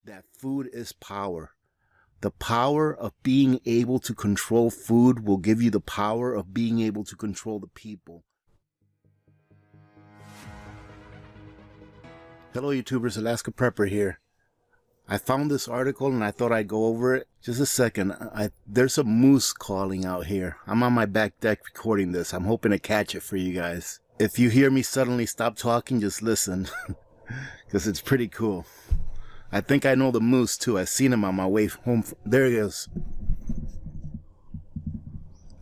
that food is power. The power of being able to control food will give you the power of being able to control the people. Hello YouTubers, Alaska Prepper here. I found this article and I thought I'd go over it. Just a second, there's a moose calling out here. I'm on my back deck recording this. I'm hoping to catch it for you guys. If you hear me suddenly stop talking, just listen, because it's pretty cool. I think I know the moose too. I've seen him on my way home. There he is.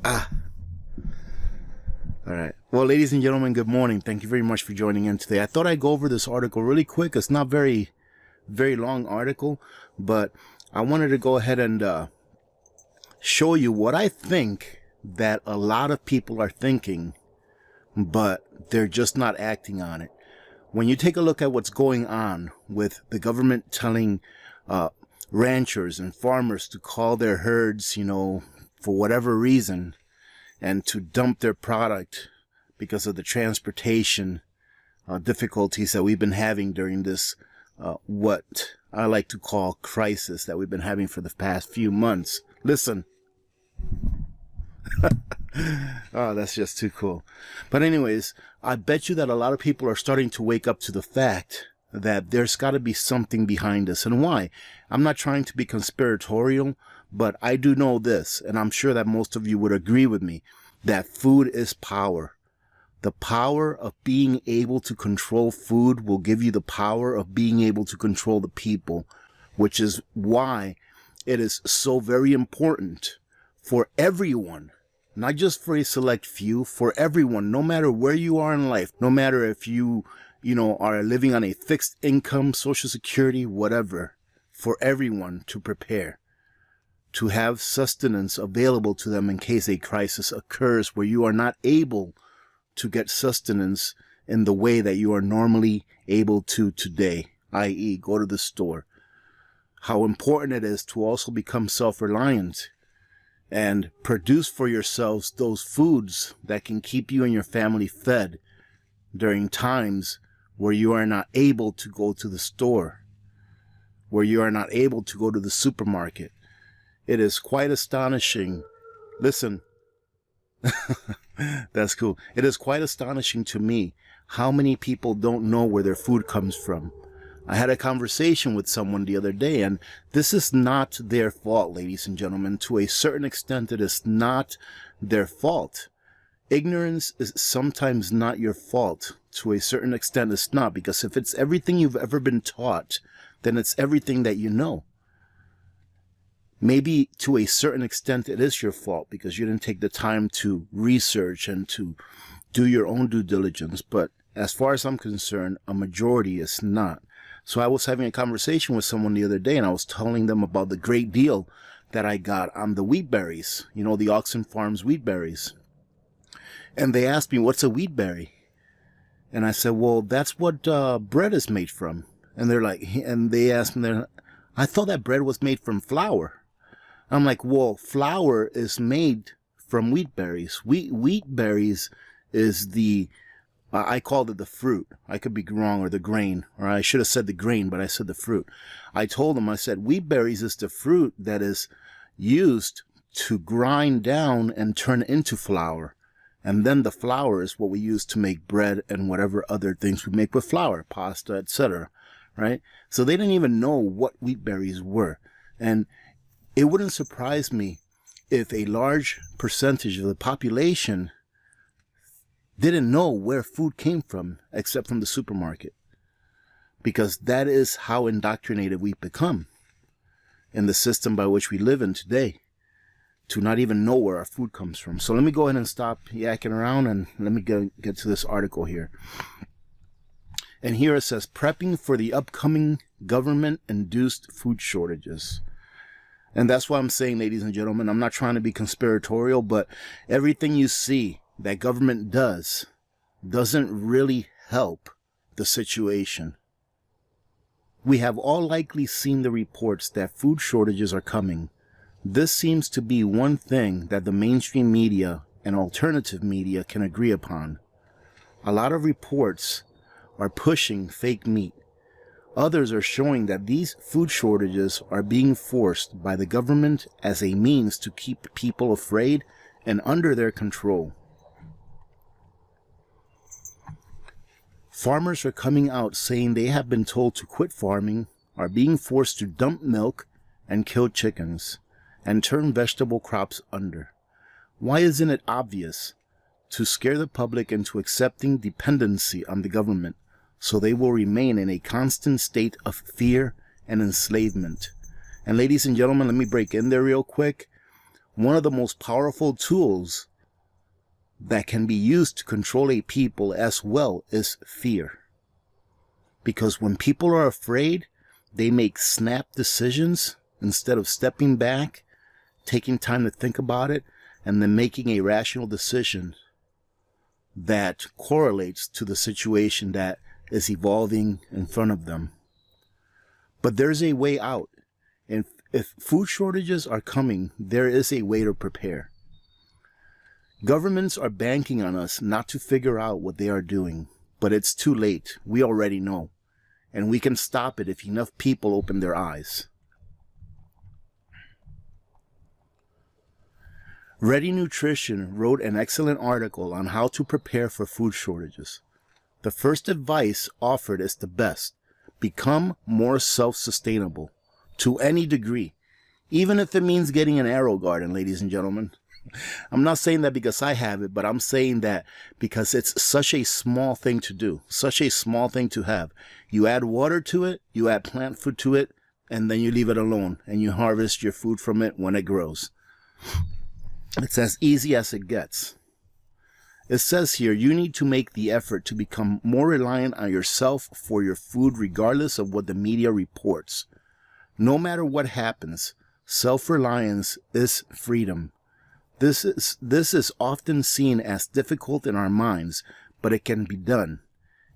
Ah. All right. Well, ladies and gentlemen, good morning. Thank you very much for joining in today. I thought I'd go over this article really quick. It's not very long article, but I wanted to go ahead and show you what I think that a lot of people are thinking, but they're just not acting on it. When you take a look at what's going on with the government telling ranchers and farmers to call their herds, for whatever reason, and to dump their product because of the transportation difficulties that we've been having during this what I like to call crisis that we've been having for the past few months. Listen. Oh, that's just too cool. But anyways, I bet you that a lot of people are starting to wake up to the fact that there's got to be something behind this. And why? I'm not trying to be conspiratorial, but I do know this, and I'm sure that most of you would agree with me, that food is power. The power of being able to control food will give you the power of being able to control the people, which is why it is so very important for everyone, not just for a select few, for everyone, no matter where you are in life, no matter if you are living on a fixed income, Social Security, whatever, for everyone to prepare, to have sustenance available to them in case a crisis occurs where you are not able to get sustenance in the way that you are normally able to today, i.e. go to the store. How important it is to also become self-reliant and produce for yourselves those foods that can keep you and your family fed during times where you are not able to go to the store, where you are not able to go to the supermarket. It is quite astonishing. Listen, that's cool. It is quite astonishing to me how many people don't know where their food comes from. I had a conversation with someone the other day, and this is not their fault, ladies and gentlemen. To a certain extent, it is not their fault. Ignorance is sometimes not your fault. To a certain extent, it's not, because if it's everything you've ever been taught, then it's everything that you know. Maybe to a certain extent, it is your fault because you didn't take the time to research and to do your own due diligence. But as far as I'm concerned, a majority is not. So I was having a conversation with someone the other day, and I was telling them about the great deal that I got on the wheat berries, the Oxen Farms wheat berries. And they asked me, what's a wheat berry? And I said, well, that's what bread is made from. And they're like, and they asked me, I thought that bread was made from flour. I'm like, well, flour is made from wheat berries. Wheat berries is I called it the fruit. I could be wrong, or the grain, or I should have said the grain, but I said the fruit. I told them, I said, wheat berries is the fruit that is used to grind down and turn into flour. And then the flour is what we use to make bread and whatever other things we make with flour, pasta, etc. Right? So they didn't even know what wheat berries were. And it wouldn't surprise me if a large percentage of the population didn't know where food came from except from the supermarket, because that is how indoctrinated we've become in the system by which we live in today, to not even know where our food comes from. So let me go ahead and stop yakking around and let me get to this article here. And here it says, prepping for the upcoming government-induced food shortages. And that's why I'm saying, ladies and gentlemen, I'm not trying to be conspiratorial, but everything you see that government doesn't really help the situation. We have all likely seen the reports that food shortages are coming. This seems to be one thing that the mainstream media and alternative media can agree upon. A lot of reports are pushing fake meat. Others are showing that these food shortages are being forced by the government as a means to keep people afraid and under their control. Farmers are coming out saying they have been told to quit farming, are being forced to dump milk and kill chickens, and turn vegetable crops under. Why isn't it obvious? To scare the public into accepting dependency on the government, so they will remain in a constant state of fear and enslavement. And ladies and gentlemen, let me break in there real quick. One of the most powerful tools that can be used to control a people as well is fear. Because when people are afraid, they make snap decisions instead of stepping back, taking time to think about it, and then making a rational decision that correlates to the situation that is evolving in front of them. But there's a way out. And if food shortages are coming, there is a way to prepare. Governments are banking on us not to figure out what they are doing, but it's too late. We already know. And we can stop it if enough people open their eyes. Ready Nutrition wrote an excellent article on how to prepare for food shortages. The first advice offered is the best. Become more self-sustainable to any degree, even if it means getting an arrow garden, ladies and gentlemen. I'm not saying that because I have it, but I'm saying that because it's such a small thing to do, such a small thing to have. You add water to it, you add plant food to it, and then you leave it alone, and you harvest your food from it when it grows. It's as easy as it gets. It says here, you need to make the effort to become more reliant on yourself for your food regardless of what the media reports. No matter what happens, self-reliance is freedom. This is often seen as difficult in our minds, but it can be done.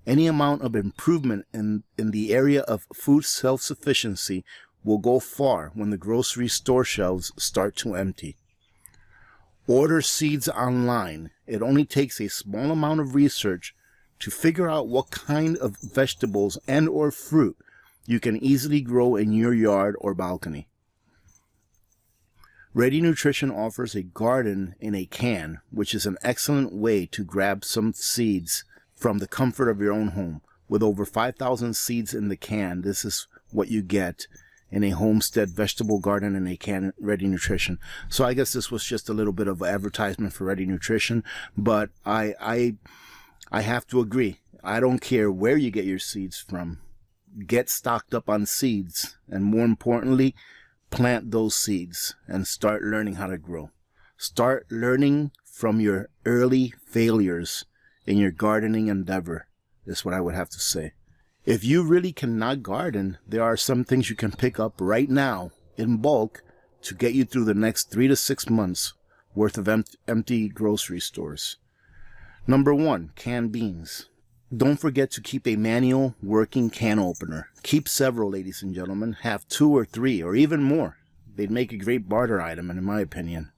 Any amount of improvement in the area of food self-sufficiency will go far when the grocery store shelves start to empty. Order seeds online. It only takes a small amount of research to figure out what kind of vegetables and or fruit you can easily grow in your yard or balcony. Ready Nutrition offers a garden in a can, which is an excellent way to grab some seeds from the comfort of your own home. With over 5,000 seeds in the can, this is what you get in a homestead vegetable garden in a can, Ready Nutrition. So I guess this was just a little bit of advertisement for Ready Nutrition, but I have to agree. I don't care where you get your seeds from. Get stocked up on seeds, and more importantly, plant those seeds and start learning how to grow. Start learning from your early failures in your gardening endeavor, is what I would have to say. If you really cannot garden, there are some things you can pick up right now in bulk to get you through the next 3 to 6 months worth of empty grocery stores. Number 1, canned beans. Don't forget to keep a manual working can opener. Keep several, ladies and gentlemen. Have 2 or 3 or even more. They'd make a great barter item, in my opinion.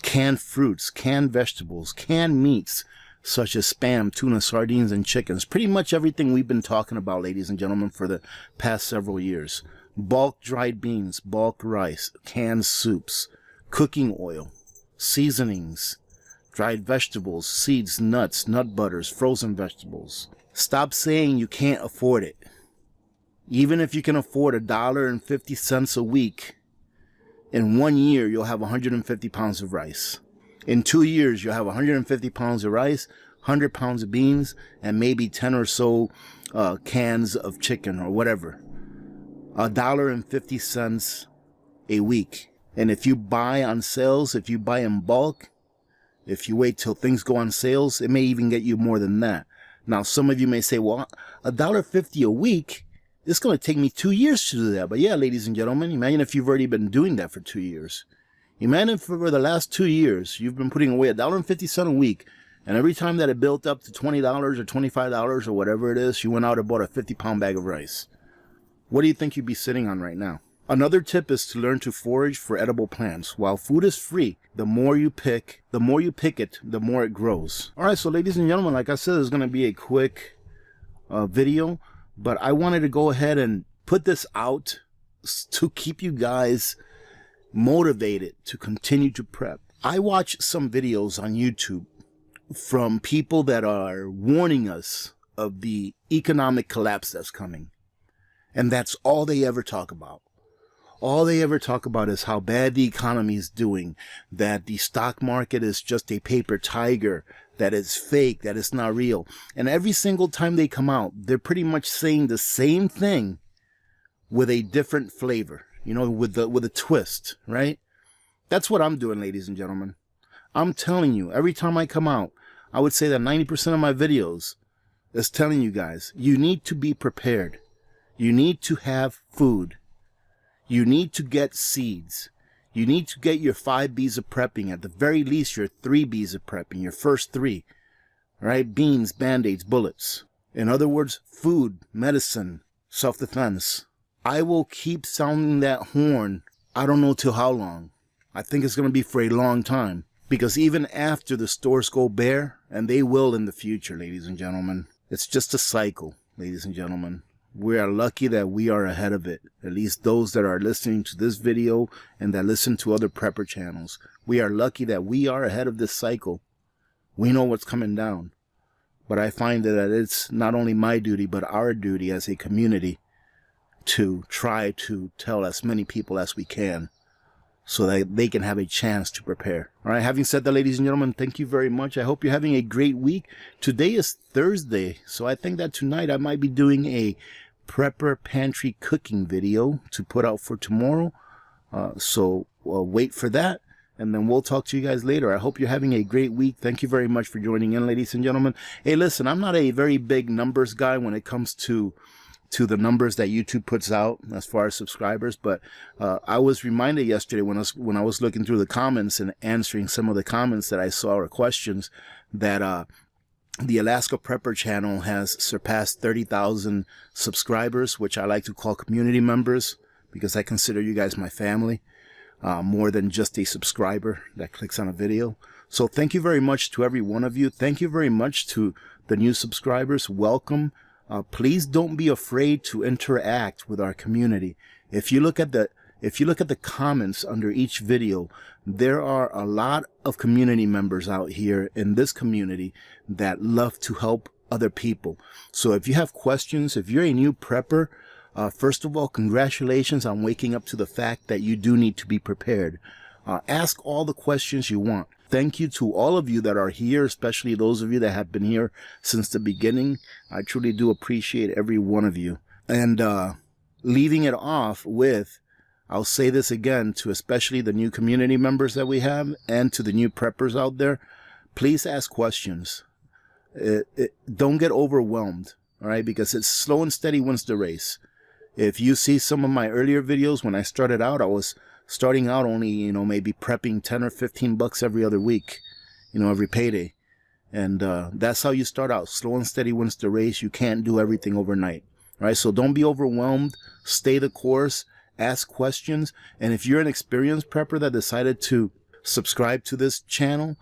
Canned fruits, canned vegetables, canned meats, such as spam, tuna, sardines, and chickens. Pretty much everything we've been talking about, ladies and gentlemen, for the past several years. Bulk dried beans, bulk rice, canned soups, cooking oil, seasonings, dried vegetables, seeds, nuts, nut butters, frozen vegetables. Stop saying you can't afford it. Even if you can afford $1.50 a week, in 1 year, you'll have 150 pounds of rice. In 2 years, you'll have 150 pounds of rice, 100 pounds of beans, and maybe 10 or so cans of chicken or whatever. $1.50 a week. And if you buy on sales, if you buy in bulk, if you wait till things go on sales, it may even get you more than that. Now, some of you may say, well, $1.50 a week, it's going to take me 2 years to do that. But yeah, ladies and gentlemen, imagine if you've already been doing that for 2 years. Imagine if for the last 2 years, you've been putting away $1.50 a week, and every time that it built up to $20 or $25 or whatever it is, you went out and bought a 50-pound bag of rice. What do you think you'd be sitting on right now? Another tip is to learn to forage for edible plants. While food is free, the more you pick it, the more it grows. All right, so ladies and gentlemen, like I said, it's going to be a quick video, but I wanted to go ahead and put this out to keep you guys motivated to continue to prep. I watch some videos on YouTube from people that are warning us of the economic collapse that's coming. And that's all they ever talk about. All they ever talk about is how bad the economy is doing, that the stock market is just a paper tiger, that it's fake, that it's not real. And every single time they come out, they're pretty much saying the same thing with a different flavor, you know, with a twist, right? That's what I'm doing, ladies and gentlemen. I'm telling you, every time I come out, I would say that 90% of my videos is telling you guys, you need to be prepared. You need to have food. You need to get seeds. You need to get your 5 B's of prepping, at the very least your 3 B's of prepping, your first 3, right? Beans, Band-Aids, bullets. In other words, food, medicine, self-defense. I will keep sounding that horn, I don't know till how long. I think it's going to be for a long time. Because even after the stores go bare, and they will in the future, ladies and gentlemen, it's just a cycle, ladies and gentlemen. We are lucky that we are ahead of it. At least those that are listening to this video and that listen to other prepper channels. We are lucky that we are ahead of this cycle. We know what's coming down. But I find that it's not only my duty, but our duty as a community to try to tell as many people as we can so that they can have a chance to prepare. All right, having said that, ladies and gentlemen, thank you very much. I hope you're having a great week. Today is Thursday, so I think that tonight I might be doing a prepper pantry cooking video to put out for tomorrow. So wait for that, and then we'll talk to you guys later. I hope you're having a great week. Thank you very much for joining in, ladies and gentlemen. Hey, listen, I'm not a very big numbers guy when it comes to the numbers that YouTube puts out as far as subscribers, but I was reminded yesterday when I was looking through the comments and answering some of the comments that I saw or questions that the Alaska Prepper channel has surpassed 30,000 subscribers, which I like to call community members because I consider you guys my family, more than just a subscriber that clicks on a video. So thank you very much to every one of you. Thank you very much to the new subscribers. Welcome. Please don't be afraid to interact with our community. If you look at the comments under each video, there are a lot of community members out here in this community that love to help other people. So if you have questions, if you're a new prepper, first of all, congratulations on waking up to the fact that you do need to be prepared. Ask all the questions you want. Thank you to all of you that are here, especially those of you that have been here since the beginning. I truly do appreciate every one of you. And leaving it off with, I'll say this again to especially the new community members that we have and to the new preppers out there, please ask questions. Don't get overwhelmed, all right? Because it's slow and steady wins the race. If you see some of my earlier videos, when I started out, I was starting out only, you know, maybe prepping 10 or 15 bucks every other week, you know, every payday. And that's how you start out. Slow and steady wins the race. You can't do everything overnight, right? So don't be overwhelmed. Stay the course. Ask questions. And if you're an experienced prepper that decided to subscribe to this channel,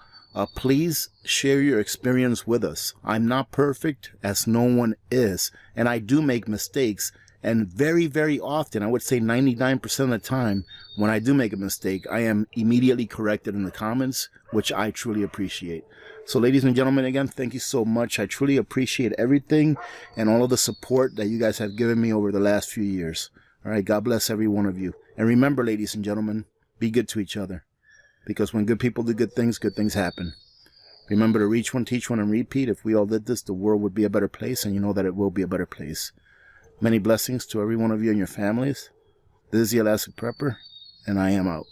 please share your experience with us. I'm not perfect, as no one is. And I do make mistakes. And very, very often, I would say 99% of the time, when I do make a mistake, I am immediately corrected in the comments, which I truly appreciate. So ladies and gentlemen, again, thank you so much. I truly appreciate everything and all of the support that you guys have given me over the last few years. All right, God bless every one of you. And remember, ladies and gentlemen, be good to each other. Because when good people do good things happen. Remember to reach one, teach one, and repeat. If we all did this, the world would be a better place, and you know that it will be a better place. Many blessings to every one of you and your families. This is the Alaska Prepper, and I am out.